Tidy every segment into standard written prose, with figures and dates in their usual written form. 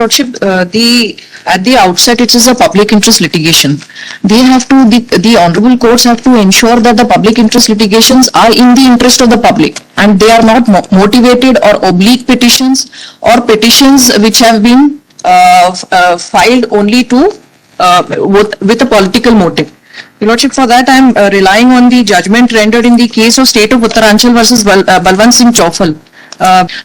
Lordship, the at the outset it is a public interest litigation. They have to the honorable courts have to ensure that the public interest litigations are in the interest of the public and they are not motivated or oblique petitions or petitions which have been filed only to with a political motive. Your Lordship, for that I am relying on the judgment rendered in the case of State of Uttaranchal versus Balwant Singh Chaufal.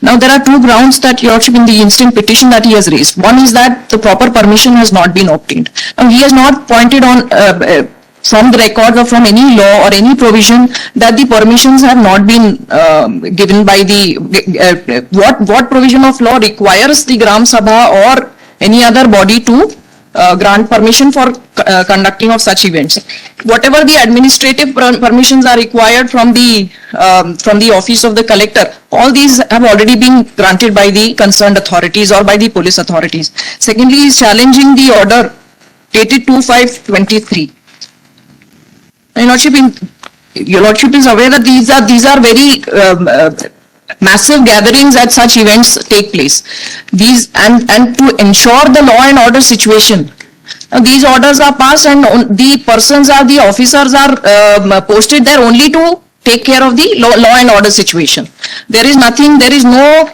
Now there are two grounds that Your Lordship in the instant petition that he has raised. One is that the proper permission has not been obtained. Now he has not pointed on from the record or from any law or any provision that the permissions have not been given by the what provision of law requires the Gram Sabha or any other body to grant permission for conducting of such events. Whatever the administrative permissions are required from the office of the collector, all these have already been granted by the concerned authorities or by the police authorities. Secondly, he is challenging the order dated 2/5/23. Your Lordship is aware that these are very massive gatherings at such events take place. These and to ensure the law and order situation. Now, these orders are passed and the persons are the officers are posted there only to take care of the law and order situation. There is nothing, there is no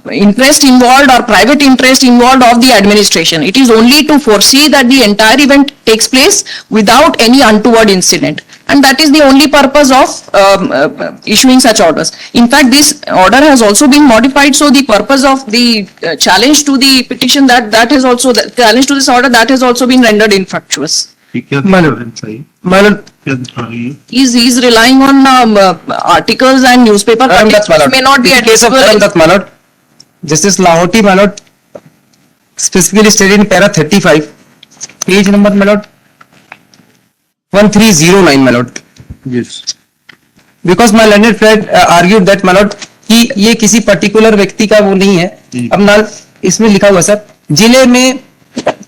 interest involved or private interest involved of the administration. It is only to foresee that the entire event takes place without any untoward incident. And that is the only purpose of issuing such orders. In fact, this order has also been modified, so the purpose of the challenge to the petition that has also, the challenge to this order that has also been rendered infructuous. He's relying on articles and newspaper cuttings which may not be admissible. Justice Lahoti, my lord, specifically stated in para 35, page number, my lord, 1309, my lord. Yes. Because my learned friend argued that, my lord, कि ये किसी particular व्यक्ति का वो नहीं है. अब ना इसमें लिखा हुआ सर, जिले में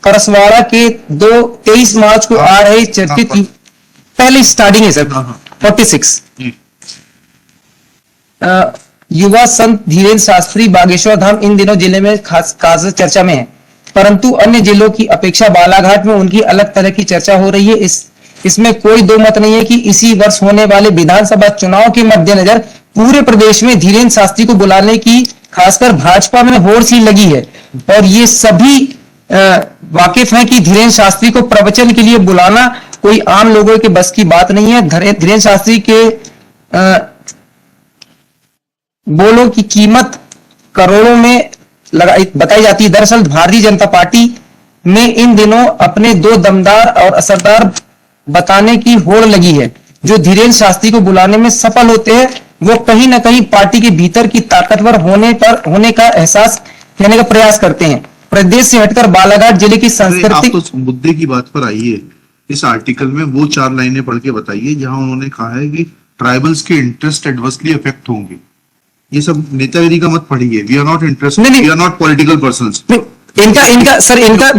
करसवाड़ा के 23 मार्च को आ रहे चर्चित पहले स्टार्टिंग है सर 46 युवा संत धीरेन्द्र शास्त्री बागेश्वर धाम इन दिनों जिले में खास चर्चा में है, परंतु अन्य जिलों की अपेक्षा बालाघाट में उनकी अलग तरह की चर्चा हो रही है. इसमें कोई दो मत नहीं है कि इसी वर्ष होने वाले विधानसभा चुनाव के मद्देनजर पूरे प्रदेश में धीरेन्द्र शास्त्री को बुलाने की खासकर भाजपा में होड़ सी लगी है और ये सभी वाकिफ हैं कि धीरेन्द्र शास्त्री को प्रवचन के लिए बुलाना कोई आम लोगों के बस की बात नहीं है. धीरेन्द्र शास्त्री के बोलों की कीमत करोड़ों में बताई जाती है. दरअसल भारतीय जनता पार्टी में इन दिनों अपने दो दमदार और असरदार बताने की होड़ लगी है. जो धीरेन्द्र शास्त्री को बुलाने में सफल होते हैं वो कहीं ना कहीं पार्टी के भीतर की ताकतवर होने का एहसास करने का प्रयास करते हैं. प्रदेश से हटकर बालाघाट जिले की सांस्कृतिक आप तो मुद्दे की बात पर आइए. इस आर्टिकल में वो 4 लाइनें पढ़ के बताइए जहां उन्होंने कहा है कि ट्राइबल्स के इंटरेस्ट एडवर्सली अफेक्ट होंगे. ये सब नेतागिरी का मत पढ़िए. We are not interested, we are not political persons. इनका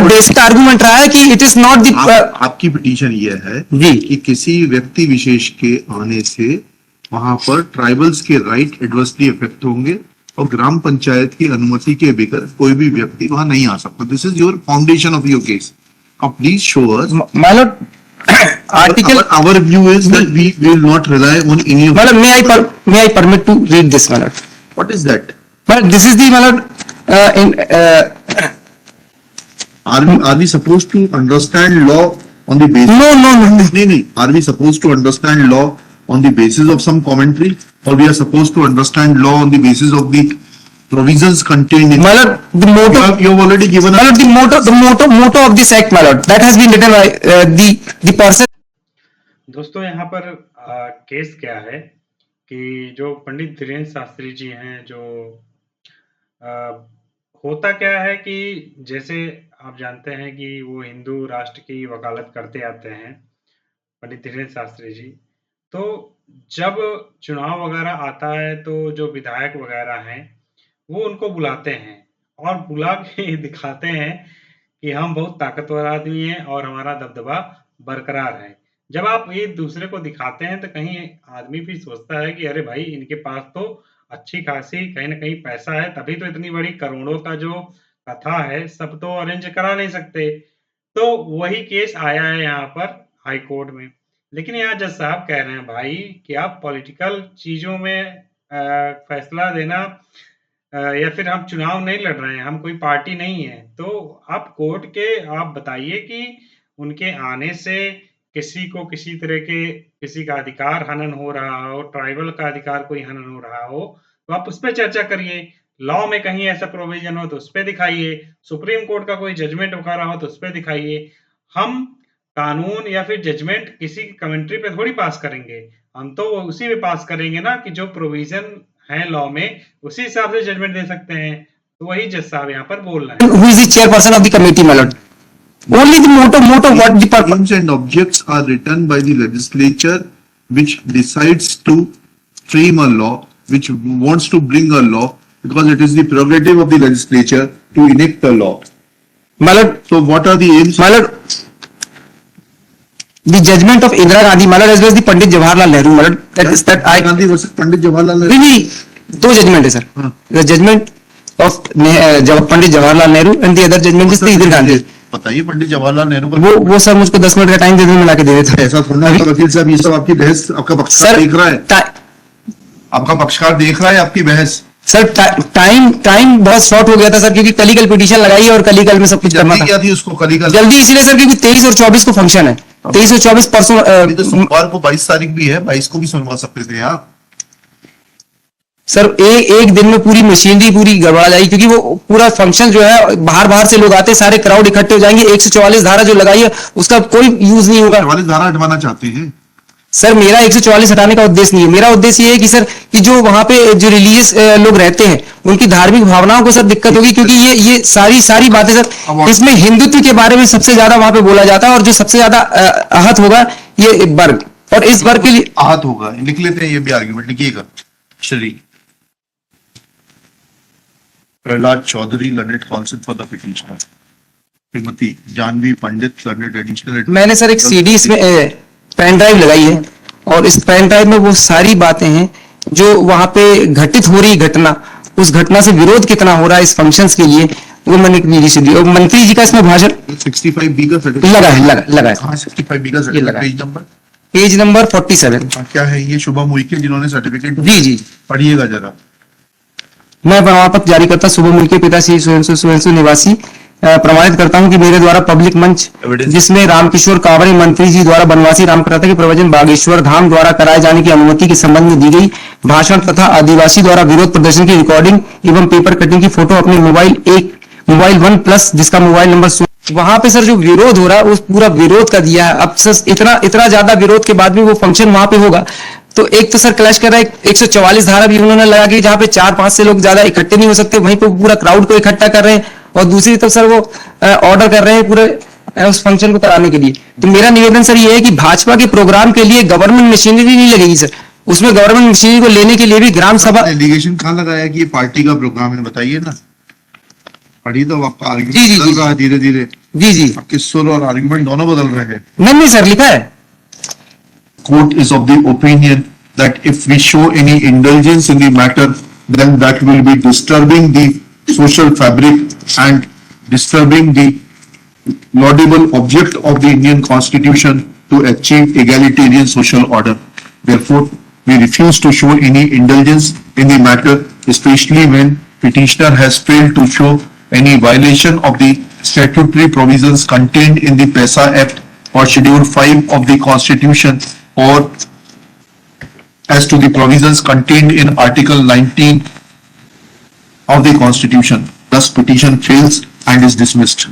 बेसिक आर्गुमेंट रहा है कि इट इज नॉट द आपकी पिटीशन ये है कि किसी व्यक्ति विशेष के आने से वहां पर ट्राइबल्स के राइट एडवर्सली अफेक्ट होंगे और ग्राम पंचायत की अनुमति के बगैर कोई भी व्यक्ति वहां नहीं आ सकता. This is your foundation of your case. Please show us. My Lord, article our view is that we will not rely on any of. May I permit to read this, my lord? What is that? But this is the, my lord, are we supposed to understand law on the basis? No. Are we supposed to understand law on the basis of some commentary, or we are supposed to understand law on the basis of the provisions contained in? My lord, the motto you have already given. My lord, the motto of this act, my lord, that has been written by the person. दोस्तों, यहाँ पर case क्या है कि जो पंडित धीरेन्द्र शास्त्री जी हैं, जो होता क्या है कि जैसे आप जानते हैं कि वो हिंदू राष्ट्र की वकालत करते आते हैं पंडित धीरेन्द्र शास्त्री जी. तो जब चुनाव वगैरह आता है तो जो विधायक वगैरह हैं वो उनको बुलाते हैं और बुला के दिखाते हैं कि हम बहुत ताकतवर आदमी हैं और हमारा दबदबा बरकरार है. जब आप ये दूसरे को दिखाते हैं तो कहीं आदमी भी सोचता है कि अरे भाई, इनके पास तो अच्छी खासी कहीं ना कहीं पैसा है, तभी तो इतनी बड़ी करोड़ों का जो कथा है सब तो अरेंज करा नहीं सकते। तो वही केस आया है यहाँ पर हाई कोर्ट में। लेकिन यहाँ जज साहब कह रहे हैं भाई कि आप पॉलिटिकल चीजों में फैसला देना या फिर हम चुनाव नहीं लड़ रहे हैं, हम कोई पार्टी नहीं है, तो आप कोर्ट के आप बताइए कि उनके आने से किसी को किसी तरह के किसी का अधिकार हनन हो रहा हो, ट्राइबल का अधिकार कोई हनन हो रहा हो, तो आप उस पर चर्चा करिए। लॉ में कहीं ऐसा प्रोविजन हो तो उस पर दिखाइए, सुप्रीम कोर्ट का कोई जजमेंट वगैरह हो तो उस पर दिखाइए। हम कानून या फिर जजमेंट किसी की कमेंट्री पे थोड़ी पास करेंगे, हम तो वो उसी पे पास करेंगे ना कि जो प्रोविजन है लॉ में, उसी हिसाब से जजमेंट दे सकते हैं। तो वही जज साहब यहाँ पर बोल रहे हैं। Who is the chairperson of the committee, my lord? Only the motto what the purpose. Aims and objects are written by the legislature, which decides to frame a law, which wants to bring a law, because it is the prerogative of the legislature to enact a law. My lord, So what are the aims? my lord, the judgment of Indira Gandhi, my lord, as well as the Pandit Jawaharlal Nehru, my lord, that is that I. Gandhi versus Pandit Jawaharlal Nehru. नहीं, दो judgement है sir. हाँ. The judgment of Pandit Jawaharlal Nehru and the other judgment is Indira Gandhi. बताइए पंडित जवाहरलाल नेहरू का वो sir मुझको 10 minute का time दे दो, मैं ला के दे देता हूं. ऐसा थोड़ा ना वकील साहब, ये सब आपकी बहस, आपका पक्षकार सर देख रहा है, आपका पक्षकार देख रहा है आपकी बहस. सर टाइम बहुत शॉर्ट हो गया था सर, क्योंकि कल पिटीशन लगाई और कल में सब कुछ करना था. क्या थी उसको कल जल्दी इसलिए सर क्योंकि 23 और 24 को फंक्शन है. 23 और 24 परसों. तो सोमवार को 22 तारीख भी है, 22 को भी सुनवा सकते थे आप. सर एक दिन में पूरी मशीनरी पूरी गड़बड़ा जाएगी, क्योंकि वो पूरा फंक्शन जो है बाहर से लोग आते हैं, सारे क्राउड इकट्ठे हो जाएंगे. 144 धारा जो लगाई है उसका कोई यूज नहीं होगा. 44 धारा हटवाना चाहते हैं सर मेरा 144 हटाने का उद्देश्य नहीं है. मेरा उद्देश्य ये है कि सर कि जो वहां पे जो रिलीजियस लोग रहते हैं उनकी धार्मिक भावनाओं को सर दिक्कत होगी, क्योंकि ये सारी बातें सर इसमें हिंदुत्व के बारे में सबसे ज्यादा वहां पे बोला जाता है, और जो सबसे ज्यादा आहत होगा ये वर्ग, और इस वर्ग के लिए आहत होगा. लिख लेते हैं ये भी आर्ग्यूमेंट, लिखिएगा. Shri Prahlad Chaudhary, learned counsel for the petitioner. Shrimati Janvi Pandit, learned additional. मैंने सर एक सीडी इसमें पेन ड्राइव लगाई है, और इस पेन ड्राइव में वो सारी बातें हैं जो वहां पे घटित हो रही घटना, उस घटना से विरोध कितना हो रहा है इस फंक्शंस के लिए, वो मैंने एक वीडियो से दी. और मंत्री जी का इसमें भाषण 65B का लगा है. हाँ, 65B का सर्टिफिकेट. Page number 47. क्या है ये? शुभम उइके जिन्होंने सर्टिफिकेट. जी पढ़िएगा जरा. मैं प्रमाण पत्र जारी करता शुभम उइके पिता श्री सुवेंसु निवासी प्रमाणित करता हूं कि मेरे द्वारा पब्लिक मंच जिसमें रामकिशोर कावरे मंत्री जी द्वारा बनवासी रामकथा के प्रवचन बागेश्वर धाम द्वारा कराए जाने की अनुमति के संबंध में दी गई भाषण तथा आदिवासी द्वारा विरोध प्रदर्शन की रिकॉर्डिंग एवं पेपर कटिंग की फोटो अपने मोबाइल 1 प्लस जिसका मोबाइल नंबर वहां पे सर जो विरोध हो रहा है उस पूरा विरोध का दिया है. अब सर इतना ज्यादा विरोध के बाद भी वो फंक्शन वहां पे होगा, तो एक तो सर क्लैश कर रहा है. 144 धारा भी उन्होंने लगा के जहां पे 4-5 से लोग ज्यादा इकट्ठे नहीं हो सकते, वहीं पे पूरा क्राउड को इकट्ठा कर रहे हैं, और दूसरी तरफ सर वो ऑर्डर कर रहे हैं पूरे उस फंक्शन को कराने के लिए. तो मेरा निवेदन सर ये है कि भाजपा के प्रोग्राम के लिए गवर्नमेंट मशीनरी नहीं लगेगी सर, उसमें गवर्नमेंट मशीनरी को लेने के लिए भी ग्राम सभा. एलिगेशन कहाँ लगाया कि ये पार्टी का प्रोग्राम है? बताइए ना. पढ़ी तो आपका जी, आर्ग्यूमेंट बदल रहा है धीरे धीरे. जी आपके सुर और आर्ग्यूमेंट दोनों बदल रहे हैं. नहीं सर लिखा है. Court is of the opinion that if we show any indulgence in the matter, then that will be disturbing the social fabric and disturbing the laudable object of the Indian Constitution to achieve egalitarian social order. Therefore, we refuse to show any indulgence in the matter, especially when petitioner has failed to show any violation of the statutory provisions contained in the PESA Act or Schedule 5 of the Constitution, or as to the provisions contained in Article 19 of the Constitution. Thus, petition fails and is dismissed.